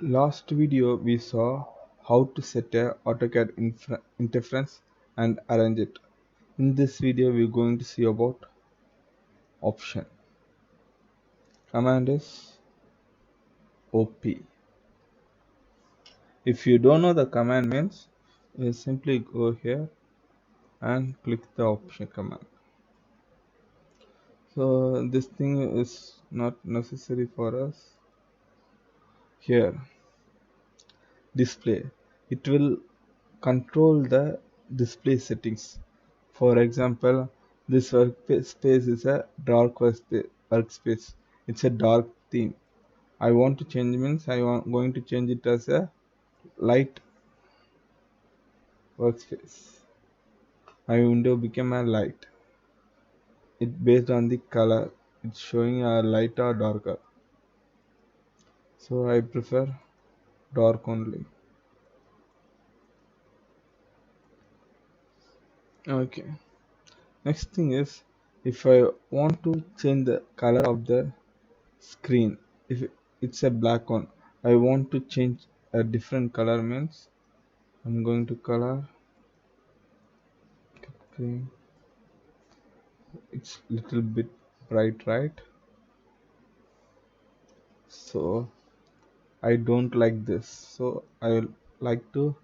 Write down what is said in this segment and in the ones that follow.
Last video we saw how to set a AutoCAD interface and arrange it. In this video we are going to see about option. Command is OP. If you don't know the command means, you simply go here and click the option command. So this thing is not necessary for us. Here, display. It will control the display settings. For example, this workspace is a dark workspace. It's a dark theme. I want to change means going to change it as a light workspace. My window became a light. It based on the color. It's showing a light or darker. So I prefer dark only. Okay. Next thing is if I want to change the color of the screen, if it's a black one, I want to change a different color means I'm going to color green. It's little bit bright, right? So I don't like this, so I will like to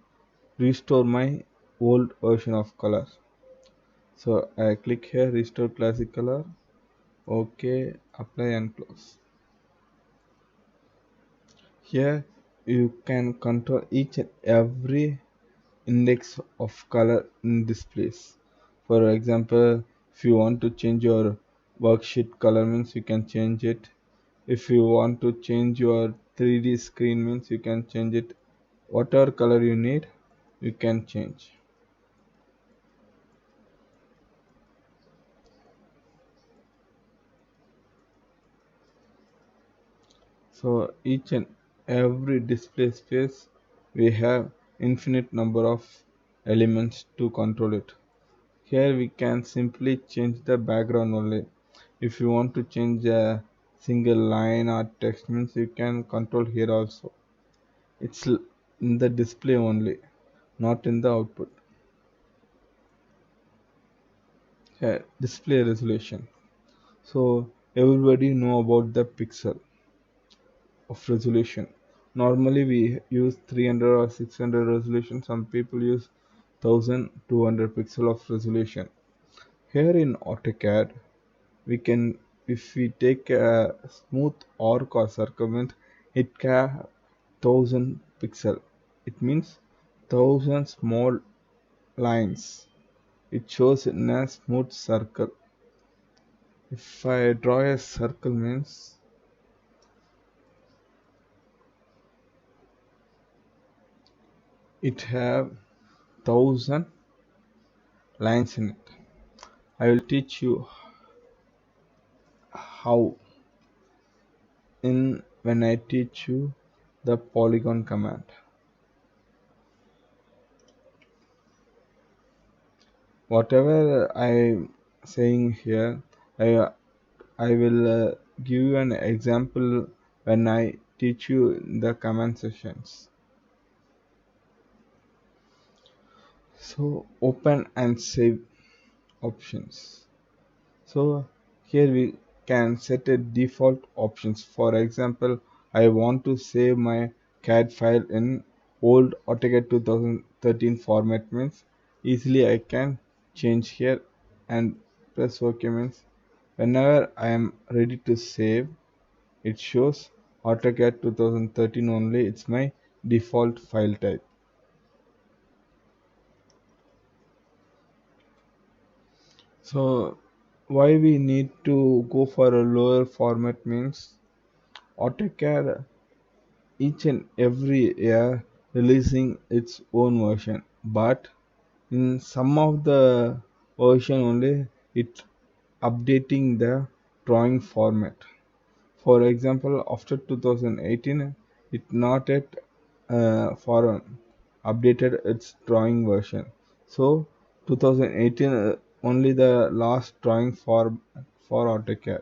restore my old version of color. So I click here, restore classic color. Okay, apply and close. Here you can control each and every index of color in this place. For example, if you want to change your worksheet color means you can change it. If you want to change your 3D screen means you can change it. Whatever color you need, you can change. So each and every display space we have infinite number of elements to control it. Here we can simply change the background only. If you want to change a single line or text means you can control here also. It's in the display only, not in the output. Here, display resolution. So everybody know about the pixel of resolution. Normally we use 300 or 600 resolution. Some people use 1200 pixel of resolution. Here in AutoCAD, we can, if we take a smooth arc or circumference, it can 1000 pixel. It means 1000 small lines. It shows in a smooth circle. If I draw a circle means it have 1000 lines in it. I will teach you how in when I teach you the polygon command. Whatever I'm saying here, I I will give you an example when I teach you in the command sessions. So open and save options. So here we can set a default options. For example, I want to save my CAD file in old AutoCAD 2013 format means easily I can change here and press OK means whenever I am ready to save, it shows AutoCAD 2013 only. It's my default file type. So why we need to go for a lower format means AutoCAD each and every year releasing its own version, but in some of the version only it updating the drawing format. For example, after 2018, it not yet for updated its drawing version. So 2018 only the last drawing for AutoCAD.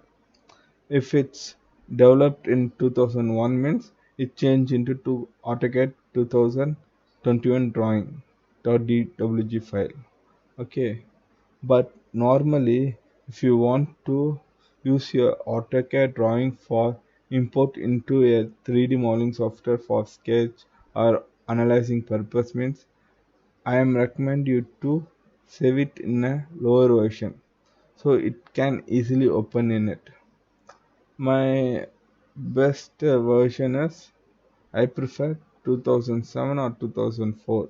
If it's developed in 2001 means it changed into to AutoCAD 2021 drawing.dwg file. Okay, but normally if you want to use your AutoCAD drawing for import into a 3D modeling software for sketch or analyzing purpose means I am recommend you to save it in a lower version so it can easily open in it. My best version is I prefer 2007 or 2004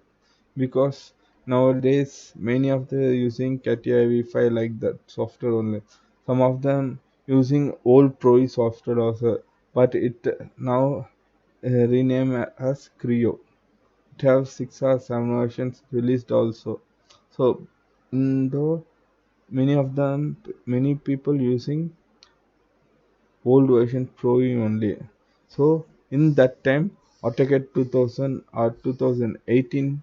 because nowadays many of the using CATIA V5 like that software only. Some of them using old Pro software also, but it now rename as Creo. It have 6 or 7 versions released also. So, though many people using old version Pro only. So in that time, AutoCAD 2000 or 2018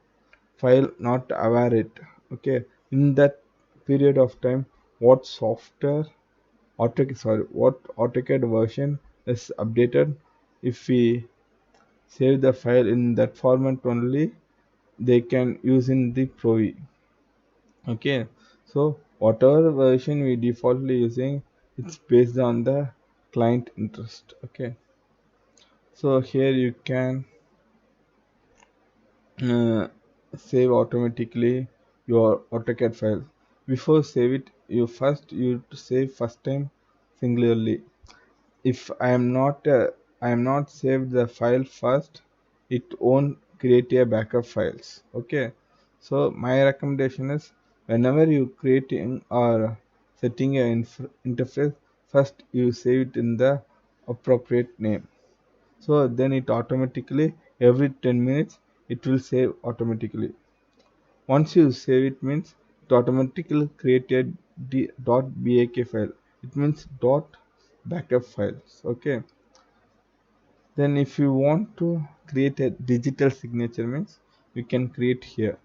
file not aware it. Okay, in that period of time, what software what AutoCAD version is updated. If we save the file in that format only, they can use in the Pro. Okay, so whatever version we defaultly using, it's based on the client interest. Okay, so here you can uh, save automatically your AutoCAD file. Before save it, you save first time singularly. If I am not saved the file first, it won't create a backup files. Okay, so my recommendation is whenever you creating or setting a interface, first you save it in the appropriate name. So then it automatically every 10 minutes it will save automatically. Once you save it means it automatically create a .bak file. It means dot backup files. Okay, then if you want to create a digital signature means you can create here.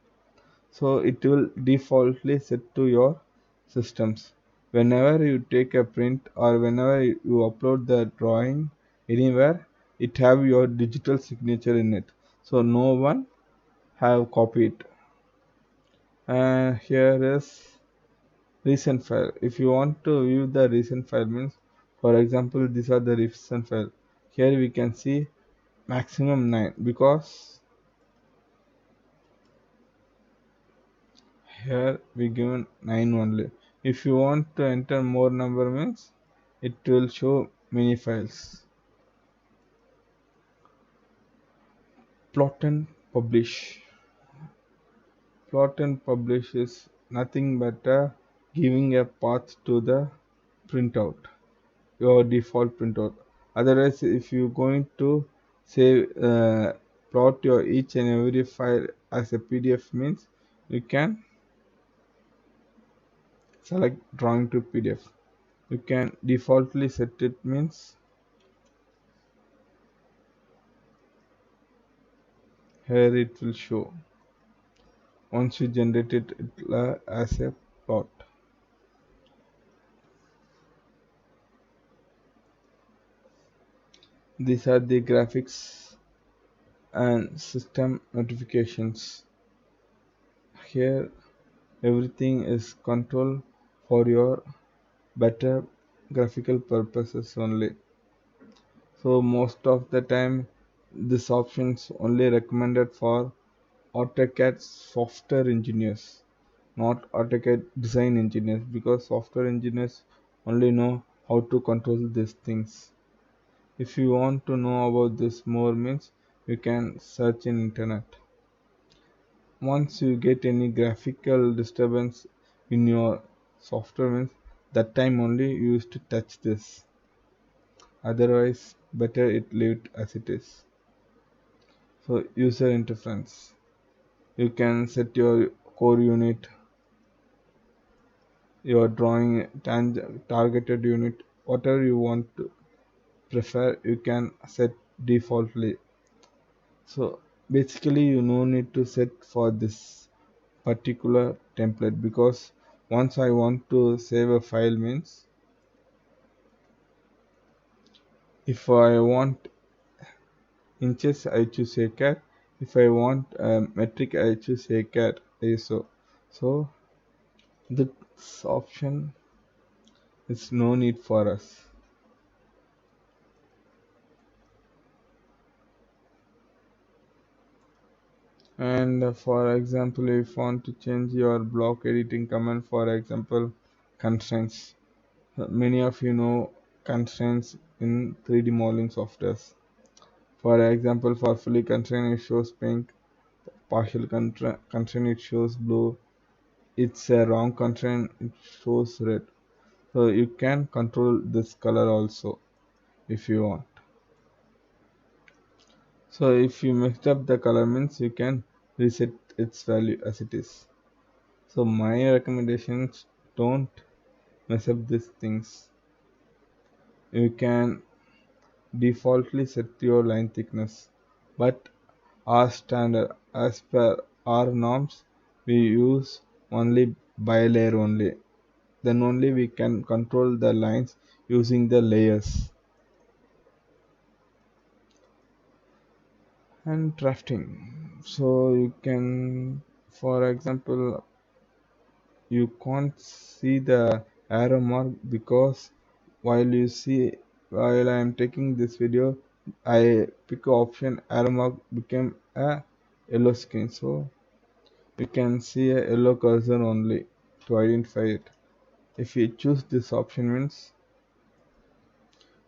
So it will defaultly set to your systems. Whenever you take a print or whenever you upload the drawing anywhere, it have your digital signature in it, so no one have copied. Here is recent file. If you want to view the recent file means, for example, these are the recent file. Here we can see maximum 9 because here we given 9 only. If you want to enter more number means it will show many files. Plot and publish. Plot and publish is nothing but giving a path to the printout, your default printout. Otherwise, if you going to save plot your each and every file as a PDF means you can select drawing to PDF. You can defaultly set it means here it will show. Once you generate it, as a plot. These are the graphics and system notifications. Here everything is controlled for your better graphical purposes only. So most of the time this options only recommended for AutoCAD software engineers, not AutoCAD design engineers, because software engineers only know how to control these things. If you want to know about this more means you can search in internet. Once you get any graphical disturbance in your software means that time only you used to touch this. Otherwise better it leave it as it is. So user interface. You can set your core unit, your drawing targeted unit, whatever you want to prefer you can set defaultly. So basically you no need to set for this particular template because once I want to save a file means if I want inches, I choose AutoCAD. If I want metric, I choose AutoCAD ISO. So this option is no need for us. And for example, if you want to change your block editing command, for example, constraints. Many of you know constraints in 3D modeling softwares. For example, for fully constraint, it shows pink. Partial constraint, it shows blue. It's a wrong constraint, it shows red. So you can control this color also if you want. So if you messed up the color means you can reset its value as it is. So my recommendations, don't mess up these things. You can defaultly set your line thickness, but our standard as per our norms we use only bilayer only. Then only we can control the lines using the layers. And drafting, so you can, for example, you can't see the arrow mark because while I am taking this video, I pick option arrow mark became a yellow screen, so you can see a yellow cursor only to identify it. If you choose this option means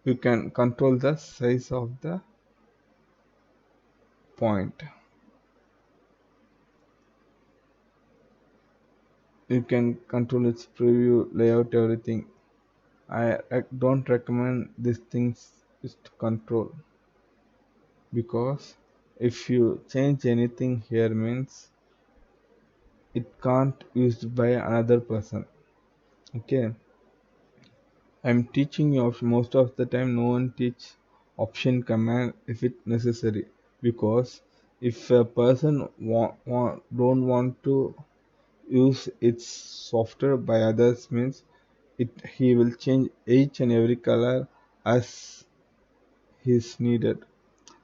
you can control the size of the point. You can control its preview, layout, everything. I don't recommend these things is to control, because if you change anything here means it can't used by another person. Okay, I'm teaching you most of the time. No one teach option command if it necessary, because if a person don't want to use its software by others means it he will change each and every color as is needed.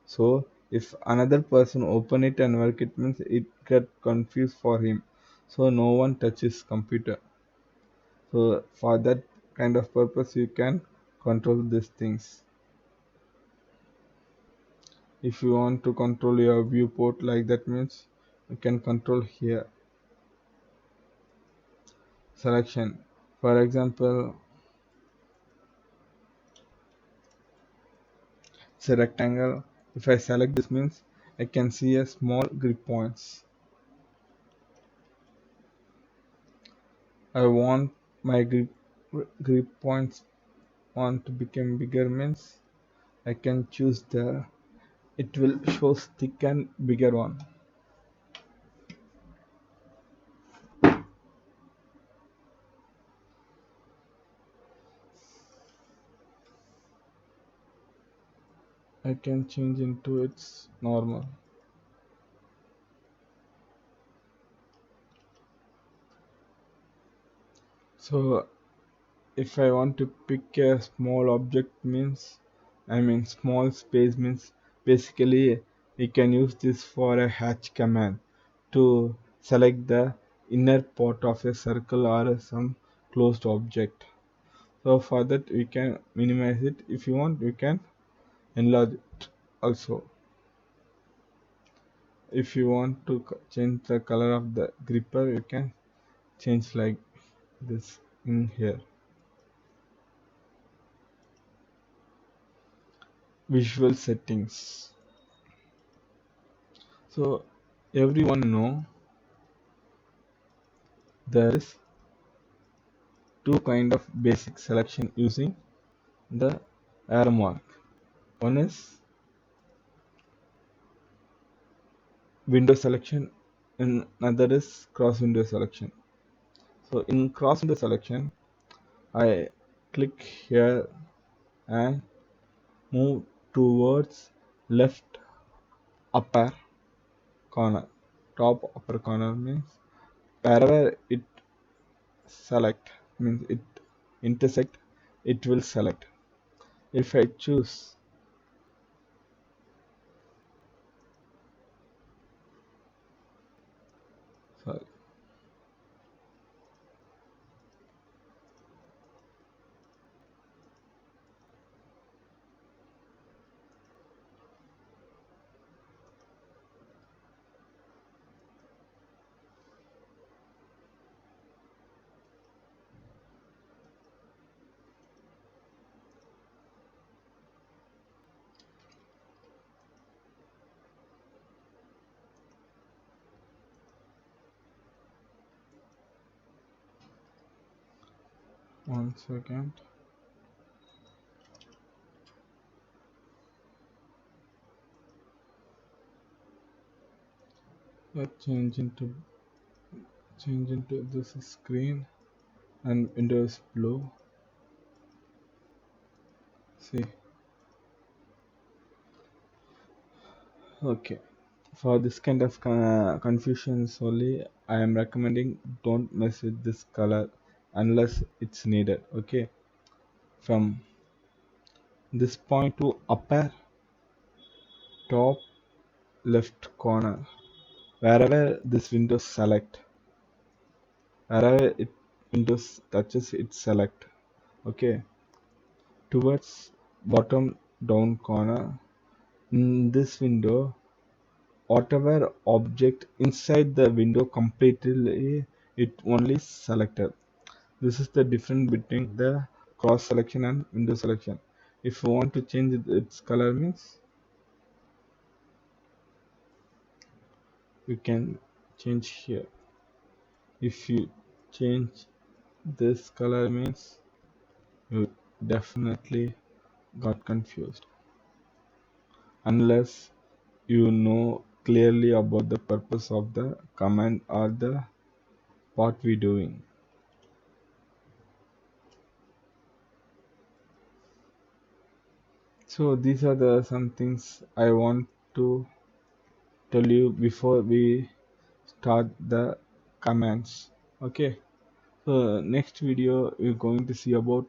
So if another person open it and work it means it get confused for him. So no one touches computer. So for that kind of purpose you can control these things. If you want to control your viewport like that means you can control here. Selection. For example, it's a rectangle. If I select this means I can see a small grip points. I want my grip points want to become bigger means I can choose the, it will show thick and bigger one. I can change into its normal. So if I want to pick a small object means, I mean small space means, basically we can use this for a hatch command to select the inner part of a circle or some closed object. So for that we can minimize it. If you want we can enlarge it also. If you want to change the color of the gripper you can change like this in here. Visual settings. So everyone know there is two kind of basic selection using the arrow mark. One is window selection and another is cross window selection. So in cross window selection I click here and move towards left upper corner. Top upper corner means wherever it select means it intersect, it will select. If I choose One second. Let's change into this screen and Windows Blue. See, okay. For this kind of confusions only, I am recommending don't mess with this color unless it's needed. Okay, from this point to upper top left corner, wherever this window select, wherever it Windows touches it select. Okay, towards bottom down corner in this window, whatever object inside the window completely it only selected. This is the difference between the cross selection and window selection. If you want to change its color means you can change here. If you change this color means you definitely got confused unless you know clearly about the purpose of the command or the what we doing. So these are the some things I want to tell you before we start the commands. Okay, so next video we're going to see about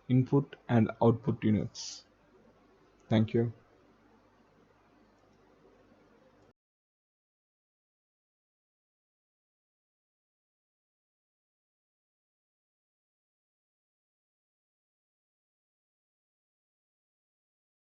input and output units. Thank you.